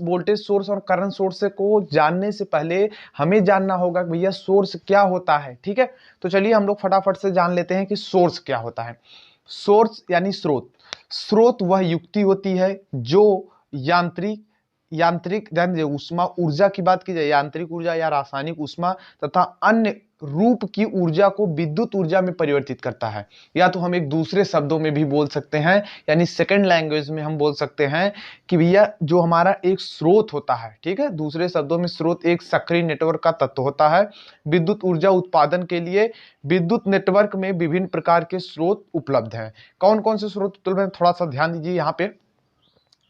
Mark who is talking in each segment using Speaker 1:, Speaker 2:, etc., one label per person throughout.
Speaker 1: Voltage source और current source को जानने से पहले हमें जानना होगा कि भैया सोर्स क्या होता है। ठीक है, तो चलिए हम लोग फटाफट से जान लेते हैं कि सोर्स क्या होता है। सोर्स यानी स्रोत। स्रोत वह युक्ति होती है जो यांत्रिक यांत्रिक ध्यान दीजिए, उष्मा ऊर्जा की बात की जाए, यांत्रिक ऊर्जा या रासायनिक उष्मा तथा अन्य रूप की ऊर्जा को विद्युत ऊर्जा में परिवर्तित करता है। या तो हम एक दूसरे शब्दों में भी बोल सकते हैं, यानी सेकंड लैंग्वेज में हम बोल सकते हैं कि भैया जो हमारा एक स्रोत होता है, ठीक है, दूसरे शब्दों में स्रोत एक सक्रिय नेटवर्क का तत्व होता है। विद्युत ऊर्जा उत्पादन के लिए विद्युत नेटवर्क में विभिन्न प्रकार के स्रोत उपलब्ध हैं। कौन कौन से स्रोत उपलब्ध हैं, थोड़ा सा ध्यान दीजिए यहाँ पे।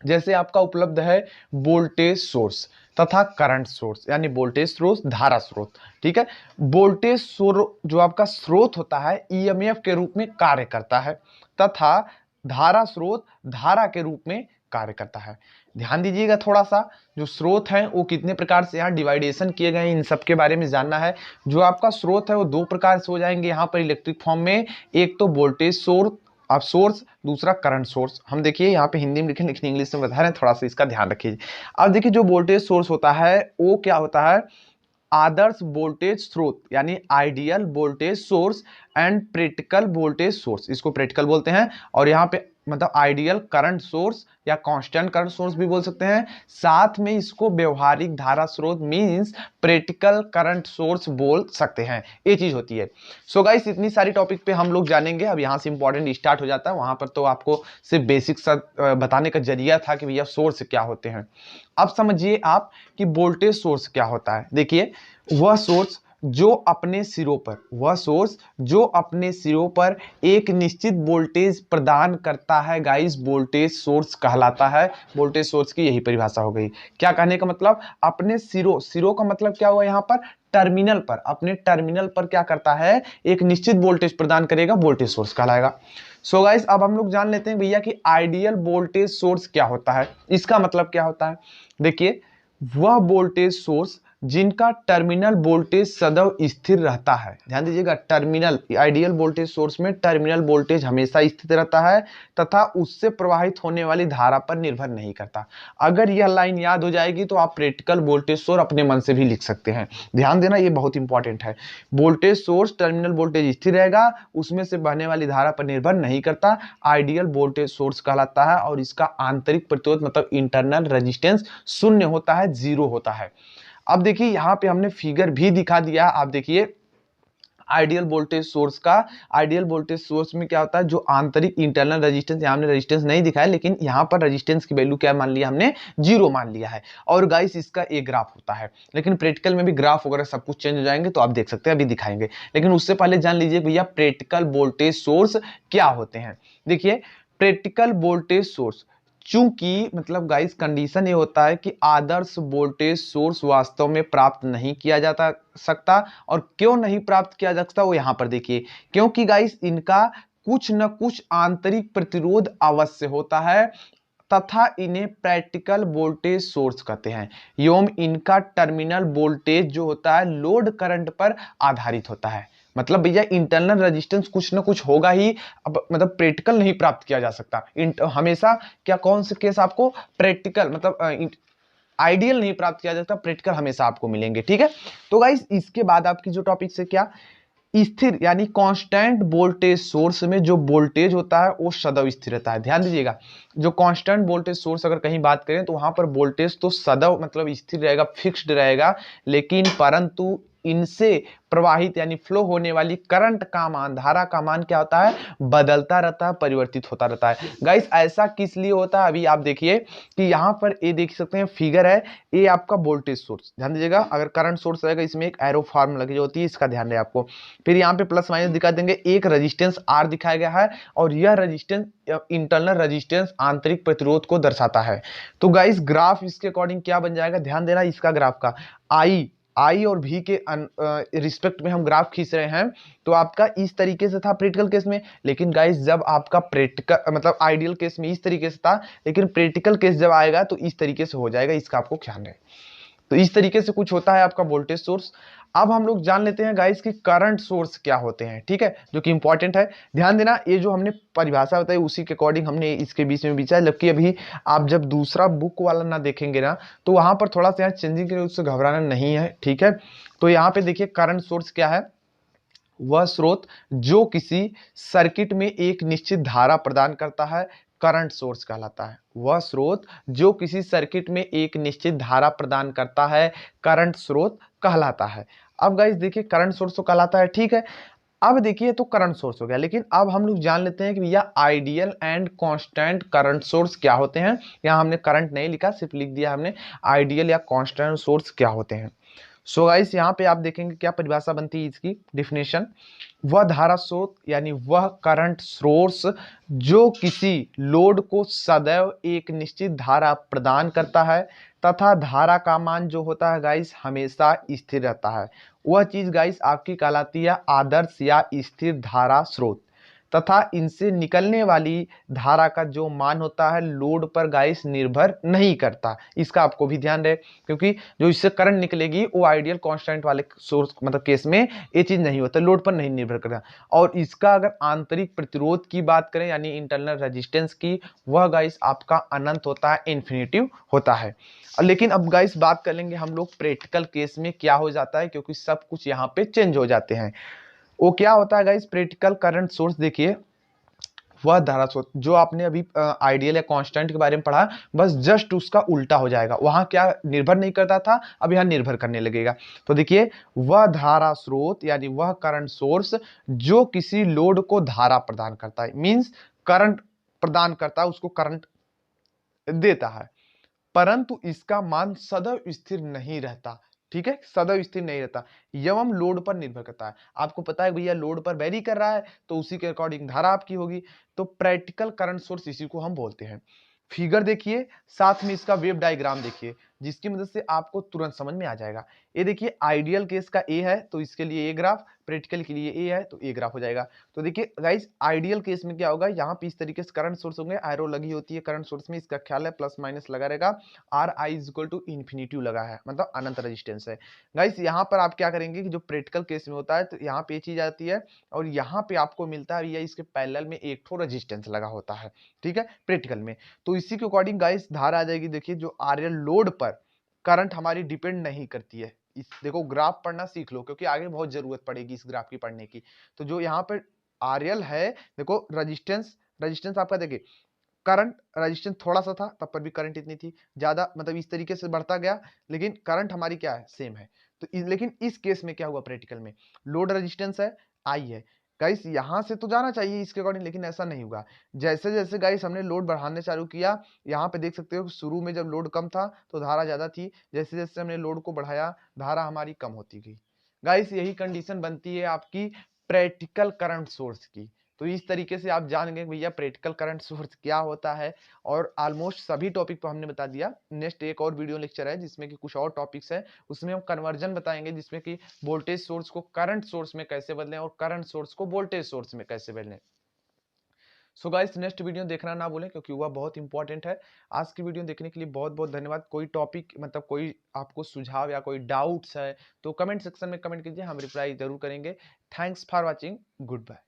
Speaker 1: जैसे आपका उपलब्ध है वोल्टेज सोर्स तथा करंट सोर्स, यानी वोल्टेज स्रोत, धारा स्रोत। ठीक है, वोल्टेज स्रोत जो आपका स्रोत होता है ईएमएफ के रूप में कार्य करता है तथा धारा स्रोत धारा के रूप में कार्य करता है। ध्यान दीजिएगा थोड़ा सा, जो स्रोत है वो कितने प्रकार से यहाँ डिवाइडेशन किए गए हैं, इन सब के बारे में जानना है। जो आपका स्रोत है वो दो प्रकार से हो जाएंगे यहाँ पर इलेक्ट्रिक फॉर्म में, एक तो वोल्टेज सोर्स आप सोर्स, दूसरा करंट सोर्स। हम देखिए यहाँ पे हिंदी में लिखे लेकिन इंग्लिश में बता रहे हैं, थोड़ा सा इसका ध्यान रखिए। अब देखिए जो वोल्टेज सोर्स होता है वो क्या होता है, आदर्श वोल्टेज स्रोत यानी ideal voltage source and practical voltage source, इसको प्रैक्टिकल बोलते हैं। और यहाँ पे मतलब आइडियल करंट सोर्स या कांस्टेंट करंट सोर्स भी बोल सकते हैं। साथ में इसको व्यवहारिक धारा स्रोत मींस प्रैक्टिकल करंट सोर्स बोल सकते हैं, ये चीज होती है। सो गाइस इतनी सारी टॉपिक पे हम लोग जानेंगे। अब यहाँ से इंपॉर्टेंट स्टार्ट हो जाता है, वहां पर तो आपको सिर्फ बेसिक सा बताने का जरिया था कि भैया सोर्स क्या होते हैं। अब समझिए आप कि वोल्टेज सोर्स क्या होता है। देखिए वह सोर्स जो अपने सिरों पर वह सोर्स जो अपने सिरों पर एक निश्चित वोल्टेज प्रदान करता है गाइस, वोल्टेज सोर्स कहलाता है। वोल्टेज सोर्स की यही परिभाषा हो गई। क्या कहने का मतलब, अपने सिरों, सिरों का मतलब क्या हुआ यहाँ पर, टर्मिनल पर, अपने टर्मिनल पर क्या करता है, एक निश्चित वोल्टेज प्रदान करेगा, वोल्टेज सोर्स कहलाएगा। सो गाइस अब हम लोग जान लेते हैं भैया कि आइडियल वोल्टेज सोर्स क्या होता है, इसका मतलब क्या होता है। देखिए वह वोल्टेज सोर्स जिनका टर्मिनल वोल्टेज सदैव स्थिर रहता है। ध्यान दीजिएगा, टर्मिनल, आइडियल वोल्टेज सोर्स में टर्मिनल वोल्टेज हमेशा स्थिर रहता है तथा उससे प्रवाहित होने वाली धारा पर निर्भर नहीं करता। अगर यह लाइन याद हो जाएगी तो आप प्रैक्टिकल वोल्टेज सोर्स अपने मन से भी लिख सकते हैं। ध्यान देना ये बहुत इंपॉर्टेंट है। वोल्टेज सोर्स टर्मिनल वोल्टेज स्थिर रहेगा, उसमें से बहने वाली धारा पर निर्भर नहीं करता, आइडियल वोल्टेज सोर्स कहलाता है। और इसका आंतरिक प्रतिरोध मतलब इंटरनल रेजिस्टेंस शून्य होता है, जीरो होता है। अब देखिए यहाँ पे हमने फिगर भी दिखा दिया। आप देखिए आइडियल वोल्टेज सोर्स का, आइडियल वोल्टेज सोर्स में क्या होता है, जो आंतरिक इंटरनल रेजिस्टेंस, यहाँ हमने रेजिस्टेंस नहीं दिखाया लेकिन यहाँ पर रेजिस्टेंस की वैल्यू क्या मान लिया हमने, जीरो मान लिया है। और गाइस इसका एक ग्राफ होता है, लेकिन प्रैक्टिकल में भी ग्राफ वगैरह सब कुछ चेंज हो जाएंगे तो आप देख सकते हैं, अभी दिखाएंगे। लेकिन उससे पहले जान लीजिए भैया प्रैक्टिकल वोल्टेज सोर्स क्या होते हैं। देखिए प्रैक्टिकल वोल्टेज सोर्स, चूंकि मतलब गाइस कंडीशन ये होता है कि आदर्श वोल्टेज सोर्स वास्तव में प्राप्त नहीं किया जाता सकता। और क्यों नहीं प्राप्त किया जा सकता वो यहां पर देखिए, क्योंकि गाइस इनका कुछ न कुछ आंतरिक प्रतिरोध अवश्य होता है तथा इन्हें प्रैक्टिकल वोल्टेज सोर्स कहते हैं। एवं इनका टर्मिनल वोल्टेज जो होता है लोड करंट पर आधारित होता है। मतलब भैया इंटरनल रेजिस्टेंस कुछ ना कुछ होगा ही। अब मतलब प्रैक्टिकल नहीं प्राप्त किया जा सकता हमेशा। क्या कौन से केस आपको प्रैक्टिकल मतलब आइडियल नहीं प्राप्त किया जाता, प्रैक्टिकल हमेशा आपको मिलेंगे। ठीक है, तो गाइस इसके बाद आपकी जो टॉपिक से क्या, स्थिर यानी कांस्टेंट वोल्टेज सोर्स में जो वोल्टेज होता है वो सदैव स्थिर रहता है। ध्यान दीजिएगा, जो कांस्टेंट वोल्टेज सोर्स अगर कहीं बात करें तो वहां पर वोल्टेज तो सदैव मतलब स्थिर रहेगा, फिक्स्ड रहेगा, लेकिन परंतु इनसे प्रवाहित यानी फ्लो होने वाली करंट का मान, धारा का मान क्या होता है, बदलता रहता है, परिवर्तित होता रहता है। गाइस ऐसा किस लिए होता है, अभी आप देखिए कि यहाँ पर ये देख सकते हैं फिगर है, ये आपका वोल्टेज सोर्स। ध्यान दीजिएगा, अगर करंट सोर्स रहेगा इसमें एक एरो फॉर्म लगी होती है, इसका ध्यान रहे आपको। फिर यहाँ पे प्लस माइनस दिखा देंगे, एक रेजिस्टेंस आर दिखाया गया है और यह रेजिस्टेंस इंटरनल रेजिस्टेंस आंतरिक प्रतिरोध को दर्शाता है। तो गाइस ग्राफ इसके अकॉर्डिंग क्या बन जाएगा, ध्यान देना इसका ग्राफ का, आई और भी के रिस्पेक्ट में हम ग्राफ खींच रहे हैं। तो आपका इस तरीके से था प्रैक्टिकल केस में, लेकिन गाइस जब आपका प्रैक्टिकल मतलब आइडियल केस में इस तरीके से था, लेकिन प्रैक्टिकल केस जब आएगा तो इस तरीके से हो जाएगा, इसका आपको ख्याल रहे। तो इस तरीके से कुछ होता है आपका वोल्टेज सोर्स। अब हम लोग जान लेते हैं गाइस कि करंट सोर्स क्या होते हैं, ठीक है, जो कि इंपॉर्टेंट है। ध्यान देना, ये जो हमने परिभाषा बताई उसी के अकॉर्डिंग हमने इसके बीच में बिछा है, जबकि अभी आप जब दूसरा बुक वाला ना देखेंगे ना तो वहां पर थोड़ा सा यहाँ चेंजिंग के लिए, उससे घबराना नहीं है, ठीक है। तो यहाँ पे देखिए करंट सोर्स क्या है, वह स्रोत जो किसी सर्किट में एक निश्चित धारा प्रदान करता है, करंट सोर्स कहलाता है। वह स्रोत जो किसी सर्किट में एक निश्चित धारा प्रदान करता है, करंट स्रोत कहलाता है। अब गाइस देखिए करंट सोर्स तो कहलाता है, ठीक है। अब देखिए तो करंट सोर्स हो गया, लेकिन अब हम लोग जान लेते हैं कि भैया ideal and constant current source क्या होते हैं। यहां हमने करंट नहीं लिखा, सिर्फ लिख दिया हमने आइडियल या कांस्टेंट सोर्स क्या होते हैं। सो गाइस यहाँ पे आप देखेंगे क्या परिभाषा बनती है इसकी डेफिनेशन। वह धारा स्रोत यानी वह करंट सोर्स जो किसी लोड को सदैव एक निश्चित धारा प्रदान करता है तथा धारा का मान जो होता है गाइस हमेशा स्थिर रहता है, वह चीज गाइस आपकी कहलाती है आदर्श या स्थिर धारा स्रोत। तथा इनसे निकलने वाली धारा का जो मान होता है लोड पर गाइस निर्भर नहीं करता, इसका आपको भी ध्यान रहे, क्योंकि जो इससे करंट निकलेगी वो आइडियल कांस्टेंट वाले सोर्स मतलब केस में ये चीज नहीं होता, लोड पर नहीं निर्भर करता। और इसका अगर आंतरिक प्रतिरोध की बात करें यानी इंटरनल रेजिस्टेंस की, वह गाइस आपका अनंत होता है, इन्फिनिटिव होता है। लेकिन अब गाइस बात कर लेंगे हम लोग प्रैक्टिकल केस में क्या हो जाता है, क्योंकि सब कुछ यहाँ पे चेंज हो जाते हैं। वो क्या होता है गाइस प्रैक्टिकल करंट सोर्स, देखिए वह धारा स्रोत जो आपने अभी आइडियल या कांस्टेंट के बारे में पढ़ा, बस जस्ट उसका उल्टा हो जाएगा। वहां क्या निर्भर नहीं करता था, अब यहां निर्भर करने लगेगा। तो देखिए वह धारा स्रोत यानी वह करंट सोर्स जो किसी लोड को धारा प्रदान करता है, मींस करंट प्रदान करता है, उसको करंट देता है, परंतु इसका मान सदैव स्थिर नहीं रहता, ठीक है, सदैव स्थिर नहीं रहता, एवं लोड पर निर्भर करता है। आपको पता है भैया लोड पर वेरी कर रहा है तो उसी के अकॉर्डिंग धारा आपकी होगी। तो प्रैक्टिकल करंट सोर्स इसी को हम बोलते हैं। फिगर देखिए, साथ में इसका वेव डायग्राम देखिए, जिसकी मदद से आपको तुरंत समझ में आ जाएगा। ये देखिए आइडियल केस का ए है तो इसके लिए ए ग्राफ, प्रैक्टिकल के लिए ए है तो ए ग्राफ हो जाएगा। तो देखिए गाइस आइडियल केस में क्या होगा, यहाँ पे इस तरीके से करंट सोर्स होंगे, एरो लगी होती है करंट सोर्स में, इसका ख्याल है प्लस माइनस लगा रहेगा, R I is equal to infinity लगा है, मतलब अनंत रेजिस्टेंस है। गाइस यहाँ पर आप क्या करेंगे कि जो प्रैक्टिकल केस में होता है तो यहाँ पे चीज आती है और यहाँ पे आपको मिलता है या इसके पैरेलल में एक ठो रेजिस्टेंस लगा होता है, ठीक है, प्रैक्टिकल में। तो इसी के अकॉर्डिंग गाइस धारा आ जाएगी, देखिए जो आरएल लोड पर करंट हमारी डिपेंड नहीं करती है। इस देखो ग्राफ पढ़ना सीख लो क्योंकि आगे बहुत जरूरत पड़ेगी इस ग्राफ की पढ़ने की। तो जो यहाँ पर आरएल है, देखो रेजिस्टेंस, रेजिस्टेंस आपका देखिए करंट रेजिस्टेंस थोड़ा सा था तब पर भी करंट इतनी थी, ज्यादा मतलब इस तरीके से बढ़ता गया, लेकिन करंट हमारी क्या है सेम है। तो लेकिन इस केस में क्या हुआ प्रैक्टिकल में, लोड रेजिस्टेंस है आई है, गाइस यहां से तो जाना चाहिए इसके अकॉर्डिंग, लेकिन ऐसा नहीं हुआ। जैसे जैसे गाइस हमने लोड बढ़ाने चालू किया, यहाँ पे देख सकते हो शुरू में जब लोड कम था तो धारा ज्यादा थी, जैसे जैसे हमने लोड को बढ़ाया धारा हमारी कम होती गई। गाइस यही कंडीशन बनती है आपकी प्रैक्टिकल करंट सोर्स की। तो इस तरीके से आप जान गए भैया प्रैक्टिकल करंट सोर्स क्या होता है, और ऑलमोस्ट सभी टॉपिक को हमने बता दिया। नेक्स्ट एक और वीडियो लेक्चर है जिसमें कि कुछ और टॉपिक्स है, उसमें हम कन्वर्जन बताएंगे, जिसमें कि वोल्टेज सोर्स को करंट सोर्स में कैसे बदलें और करंट सोर्स को वोल्टेज सोर्स में कैसे बदलें। सो गाइस नेक्स्ट वीडियो देखना ना भूलें क्योंकि वह बहुत इंपॉर्टेंट है। आज की वीडियो देखने के लिए बहुत बहुत धन्यवाद। कोई टॉपिक मतलब कोई आपको सुझाव या कोई डाउट्स है तो कमेंट सेक्शन में कमेंट कीजिए, हम रिप्लाई जरूर करेंगे। Thanks for watching, good bye.